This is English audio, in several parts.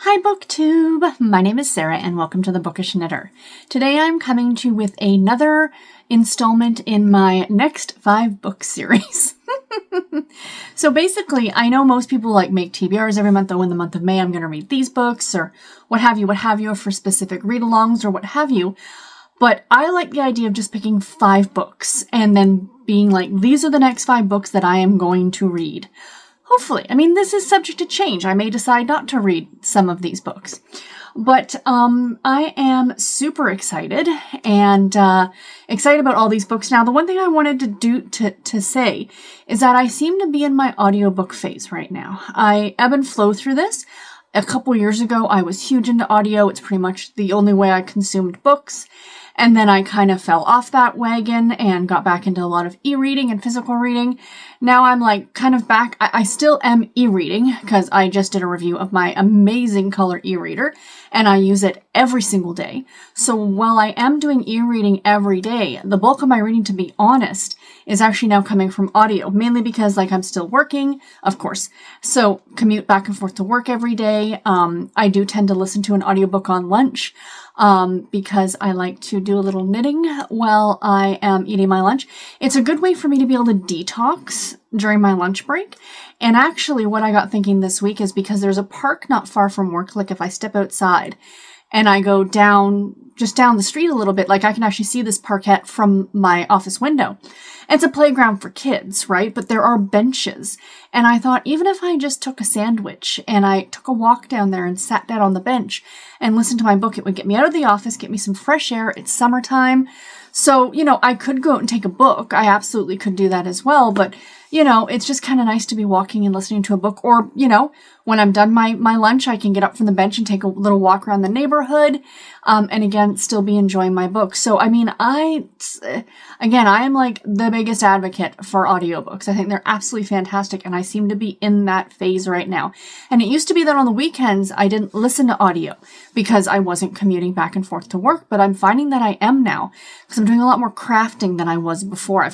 Hi BookTube! My name is Sarah and welcome to the Bookish Knitter. Today I'm coming to you with another installment in my next 5 book series. So basically, I know most people make TBRs every month. Oh, in the month of May I'm going to read these books or what have you, for specific read-alongs or what have you. But I like the idea of just picking 5 books and then being like, these are the next 5 books that I am going to read. Hopefully. I mean, this is subject to change. I may decide not to read some of these books. But I am super excited and excited about all these books. Now, the one thing I wanted to say is that I seem to be in my audiobook phase right now. I ebb and flow through this. A couple years ago, I was huge into audio. It's pretty much the only way I consumed books. And then I kind of fell off that wagon and got back into a lot of e-reading and physical reading. Now I'm kind of back. I still am e-reading because I just did a review of my amazing color e-reader and I use it every single day. So while I am doing e-reading every day, the bulk of my reading, to be honest, is actually now coming from audio, mainly because I'm still working, of course. So commute back and forth to work every day. I do tend to listen to an audiobook on lunch. Because I like to do a little knitting while I am eating my lunch. It's a good way for me to be able to detox during my lunch break. And actually what I got thinking this week is because there's a park not far from work, if I step outside and I go just down the street a little bit, I can actually see this parkette from my office window. It's a playground for kids, right? But there are benches. And I thought, even if I just took a sandwich and I took a walk down there and sat down on the bench and listened to my book, it would get me out of the office, get me some fresh air. It's summertime. So, I could go out and take a book. I absolutely could do that as well. But, it's just kind of nice to be walking and listening to a book. Or, when I'm done my lunch, I can get up from the bench and take a little walk around the neighborhood. And again, still be enjoying my book. So, I am the biggest advocate for audiobooks. I think they're absolutely fantastic. And I seem to be in that phase right now. And it used to be that on the weekends, I didn't listen to audio because I wasn't commuting back and forth to work. But I'm finding that I am now because I'm doing a lot more crafting than I was before.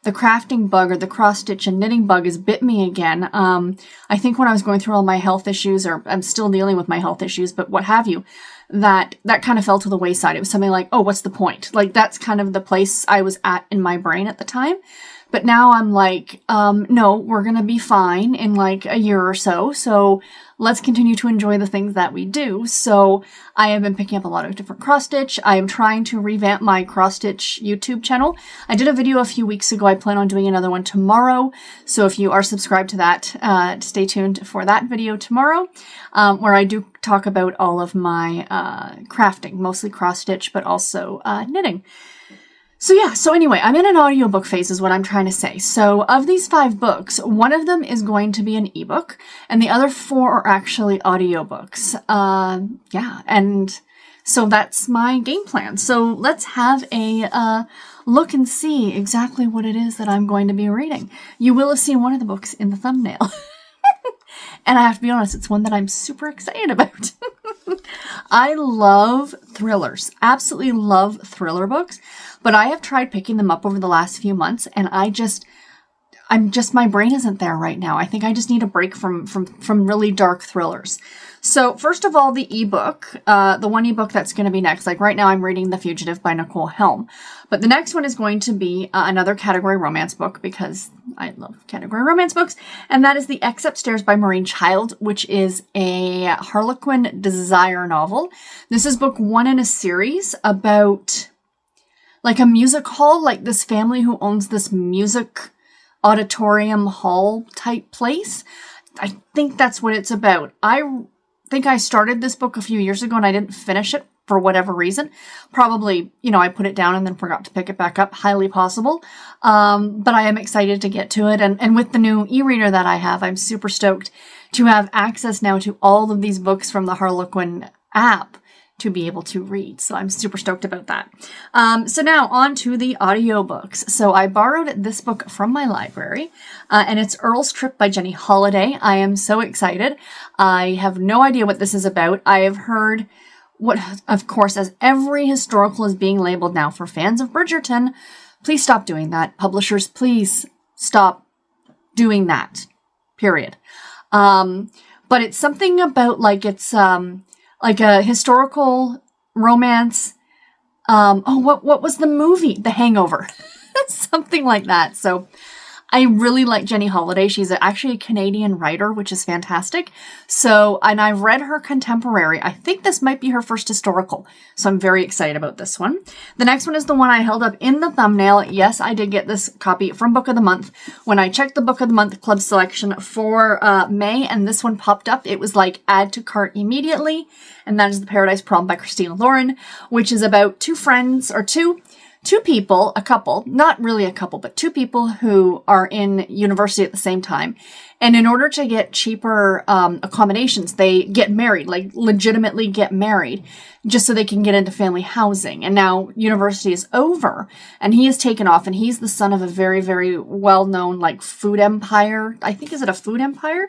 The crafting bug or the cross-stitch and knitting bug has bit me again. I think when I was going through all my health issues, or I'm still dealing with my health issues, but what have you, that kind of fell to the wayside. It was something like, oh, what's the point? That's kind of the place I was at in my brain at the time. But now I'm no, we're going to be fine in a year or so. So let's continue to enjoy the things that we do. So I have been picking up a lot of different cross-stitch. I am trying to revamp my cross-stitch YouTube channel. I did a video a few weeks ago. I plan on doing another one tomorrow. So if you are subscribed to that, stay tuned for that video tomorrow, where I do talk about all of my crafting, mostly cross-stitch, but also knitting. So anyway, I'm in an audiobook phase is what I'm trying to say. So of these 5 books, one of them is going to be an ebook and the other 4 are actually audiobooks. And so that's my game plan. So let's have a look and see exactly what it is that I'm going to be reading. You will have seen one of the books in the thumbnail. And I have to be honest, it's one that I'm super excited about. I love thrillers, absolutely love thriller books, but I have tried picking them up over the last few months and my brain isn't there right now. I think I just need a break from really dark thrillers. So first of all, the ebook, the one ebook that's going to be next, right now I'm reading The Fugitive by Nicole Helm, but the next one is going to be another category romance book because I love category romance books, and that is The X Upstairs by Maureen Child, which is a Harlequin desire novel. This is book 1 in a series about a music hall, this family who owns this music auditorium hall type place. I think that's what it's about. I think I started this book a few years ago and I didn't finish it for whatever reason. Probably, I put it down and then forgot to pick it back up. Highly possible. But I am excited to get to it. And with the new e-reader that I have, I'm super stoked to have access now to all of these books from the Harlequin app to be able to read. So I'm super stoked about that. So now on to the audiobooks. So I borrowed this book from my library, and it's Earl's Trip by Jenny Holiday. I am so excited. I have no idea what this is about. I have heard what, of course, as every historical is being labeled now for fans of Bridgerton. Please stop doing that. Publishers, please stop doing that. Period. but it's something about like it's like a historical romance. What was the movie? The Hangover. Something like that. So I really like Jenny Holiday. She's actually a Canadian writer, which is fantastic. So, and I've read her contemporary. I think this might be her first historical. So I'm very excited about this one. The next one is the one I held up in the thumbnail. Yes, I did get this copy from Book of the Month. When I checked the Book of the Month club selection for May, and this one popped up, it was like add to cart immediately. And that is The Paradise Prom by Christina Lauren, which is about two friends, or two people, a couple, not really a couple, but two people who are in university at the same time. And in order to get cheaper accommodations, they get married, like legitimately get married, just so they can get into family housing. And now university is over and he is taken off, and he's the son of a very, very well-known like food empire. I think, is it a food empire?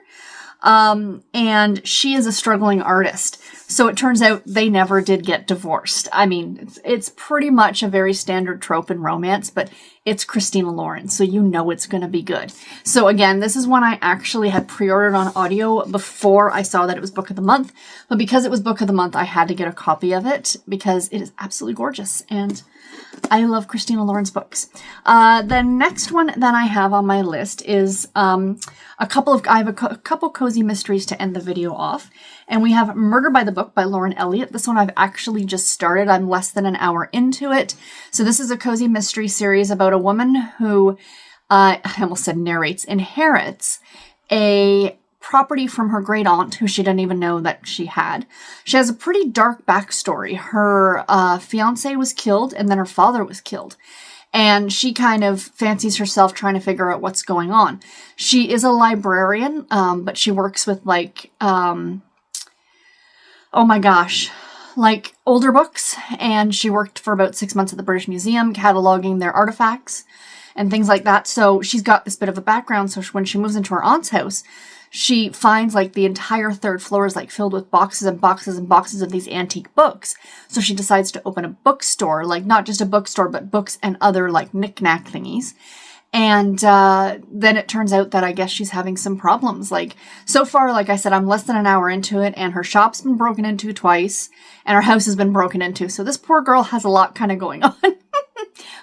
And she is a struggling artist. So it turns out they never did get divorced. I mean, it's pretty much a very standard trope in romance, but it's Christina Lauren, so you know it's going to be good. So again, this is one I actually had pre-ordered on audio before I saw that it was Book of the Month. But because it was Book of the Month, I had to get a copy of it because it is absolutely gorgeous. And I love Christina Lauren's books. The next one that I have on my list is I have a couple cozy mysteries to end the video off. And we have Murder by the Book by Lauren Elliott. This one I've actually just started. I'm less than an hour into it. So this is a cozy mystery series about a woman who, I almost said narrates, inherits a property from her great aunt who she didn't even know that she had. She has a pretty dark backstory. Her fiance was killed, and then her father was killed. And she kind of fancies herself trying to figure out what's going on. She is a librarian, but she works with like, oh my gosh, like older books. And she worked for about 6 months at the British Museum, cataloging their artifacts and things like that. So she's got this bit of a background. So when she moves into her aunt's house, she finds like the entire third floor is like filled with boxes and boxes and boxes of these antique books. So she decides to open a bookstore, like not just a bookstore, but books and other like knick-knack thingies. And then it turns out that I guess she's having some problems. Like, so far, like I said, I'm less than an hour into it, and her shop's been broken into twice, and her house has been broken into. So this poor girl has a lot kind of going on.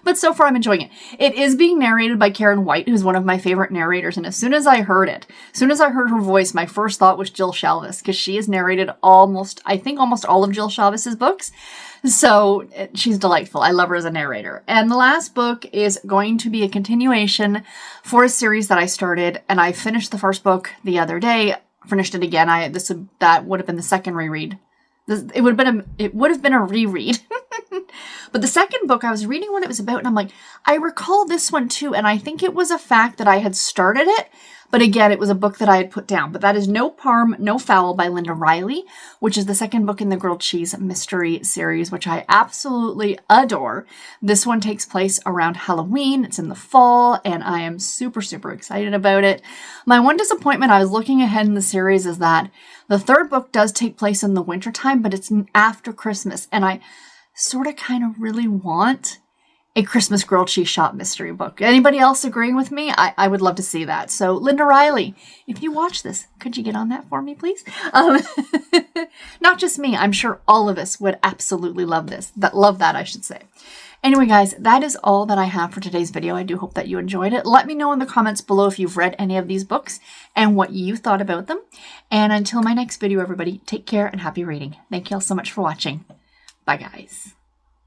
But so far, I'm enjoying it. It is being narrated by Karen White, who's one of my favorite narrators. And as soon as I heard her voice, my first thought was Jill Shalvis, because she has narrated almost all of Jill Shalvis's books. So she's delightful. I love her as a narrator. And the last book is going to be a continuation for a series that I started, and I finished the first book the other day. Finished it again. That would have been the second reread. It would have been a reread. But the second book, I was reading what it was about, and I'm like, I recall this one too, and I think it was a fact that I had started it, but again, it was a book that I had put down. But that is No Parm No Fowl by Linda Riley, which is the second book in the Grilled Cheese mystery series, which I absolutely adore. This one takes place around Halloween. It's in the fall, and I am super, super excited about it. My one disappointment, I was looking ahead in the series, is that the third book does take place in the wintertime, but it's after Christmas, and I sort of kind of really want a Christmas grilled cheese shop mystery book. Anybody else agreeing with me? I would love to see that. So Linda Riley, if you watch this, could you get on that for me, please? Not just me. I'm sure all of us would absolutely love this. Love that, I should say. Anyway, guys, that is all that I have for today's video. I do hope that you enjoyed it. Let me know in the comments below if you've read any of these books and what you thought about them. And until my next video, everybody, take care and happy reading. Thank you all so much for watching. Bye, guys.